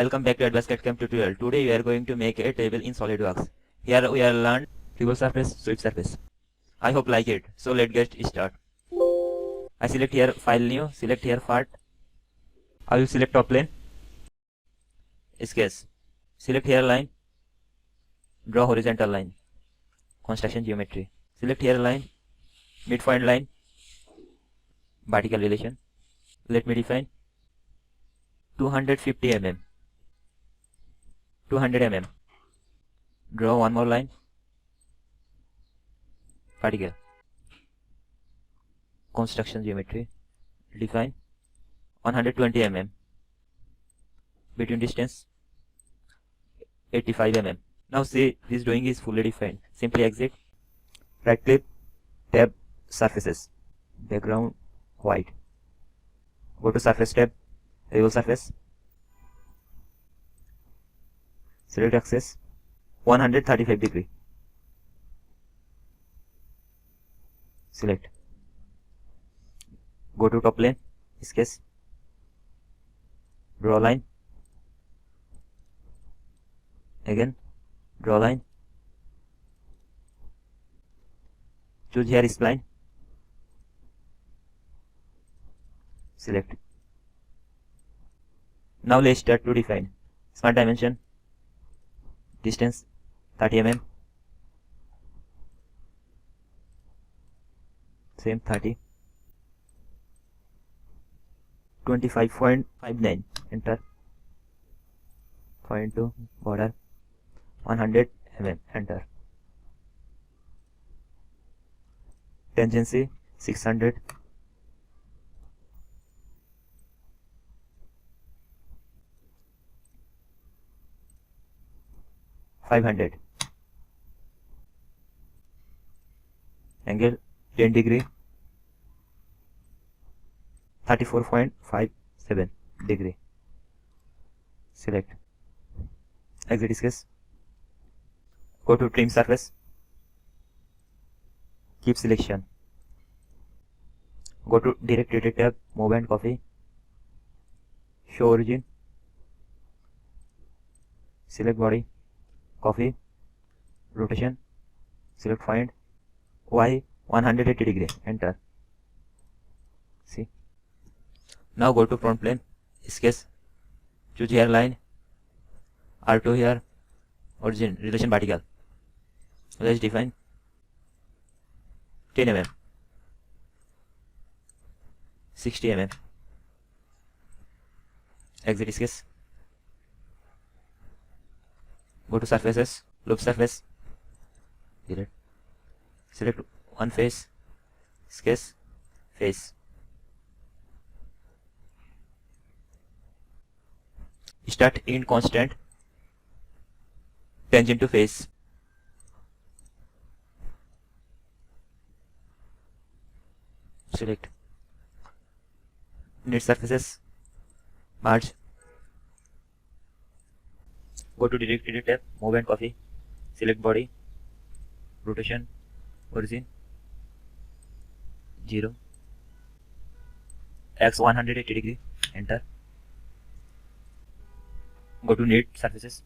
Welcome back to Advanced CAD/CAM tutorial. Today we are going to make a table in SolidWorks. Here we have learned Revolved surface, sweep surface. I hope like it. So let's get start. I select here file new, select here part. I will select top plane. Sketch. Select here line. Draw horizontal line. Construction geometry. Select here line. Midpoint line. Vertical relation. Let me define 250 mm. 200 mm. Draw one more line. Vertical. Construction geometry. Define 120 mm. Between distance 85 mm. Now see, this drawing is fully defined. Simply exit. Right click. Tab surfaces. Background white. Go to surface tab. Revolve surface. Select axis 135 degree. Select. Go to top plane. Sketch. Draw line. Again. Draw line. Choose here spline. Select. Now let's start to define. Smart dimension. Distance 30 mm. Same 30. 25.59. Enter. 0.2 border. 100 mm. Enter. Tangency 600. 500. Angle 10 degree. 34.57 degree. Select. Exit sketch. Go to trim surface. Keep selection. Go to direct edit tab. Move and copy. Show origin. Select body. Copy. Rotation. Select find. Y 180 degree. Enter. See. Now go to front plane. Sketch. Choose here line. R2 here. Origin. Relation vertical. Let's define 10 mm. 60 mm. Exit sketch. Go to surfaces. Loop surface. Delete. Select one face. Sketch. Face. Start in constant. Tangent to face. Select. Knit surfaces. Merge. Go to direct edit tab. Move and copy. Select body. Rotation. Origin. 0. X 180 degree. Enter. Go to knit surfaces.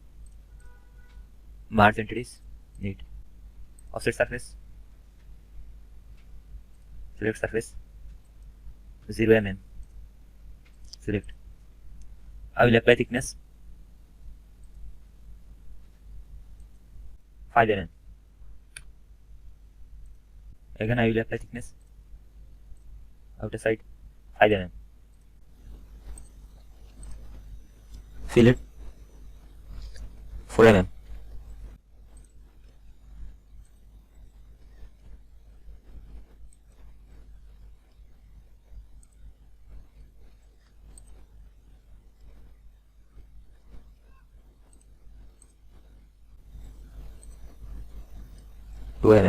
Merge entities. Knit. Offset surface. Select surface. 0 mm. Select. I will apply thickness 5 mm. Again I will apply thickness outer side 5 mm. Fillet 4 mm.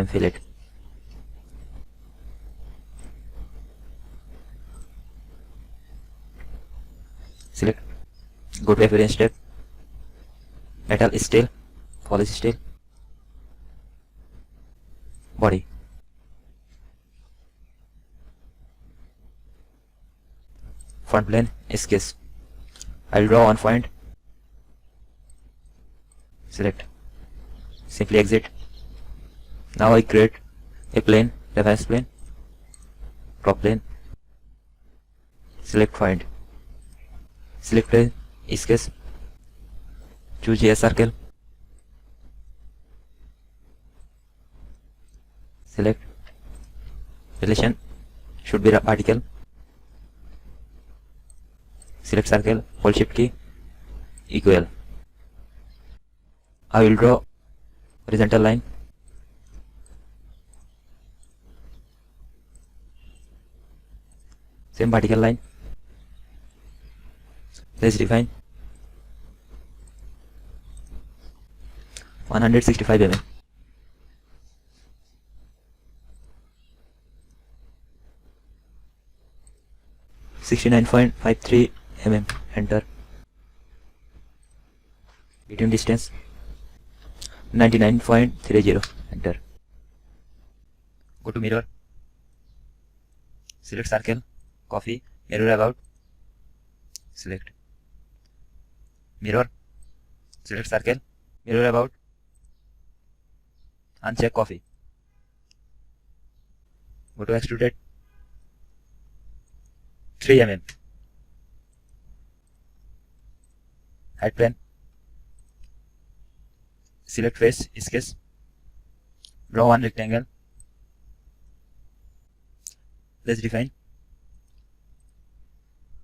Fillet. Select. Go to Appearanc tab. Metal steel. Polish steel. Body. Front plane. Sketch. I'll draw one point. Select. Simply exit. Now I create a plane, reference plane, top plane. Select point. Select a sketch. Choose a circle. Select. Relation should be vertical. Select circle. Hold shift key. Equal. I will draw horizontal line. Same vertical line. Let's define 165 mm. (69.53 mm). Enter. Between distance 99.30. Enter. Go to mirror. Select circle. Copy. Mirror about. Select. Mirror. Select circle. Mirror about. Uncheck copy. Go to extruded 3 mm. Height plane. Select face, sketch. Draw one rectangle. Let's define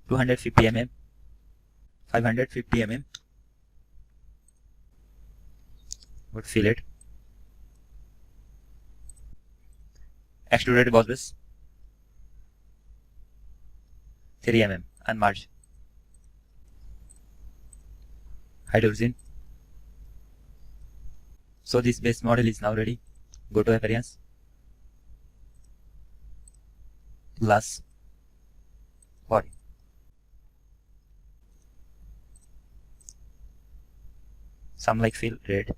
250 mm, 550 mm. Go to fillet. Extruded boss base 3 mm and merge. Hide origin. So this base model is now ready. Go to Appearance, Glass, Body. Some like fill red.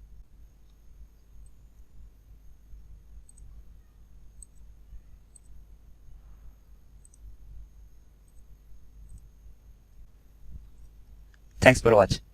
Thanks for watching.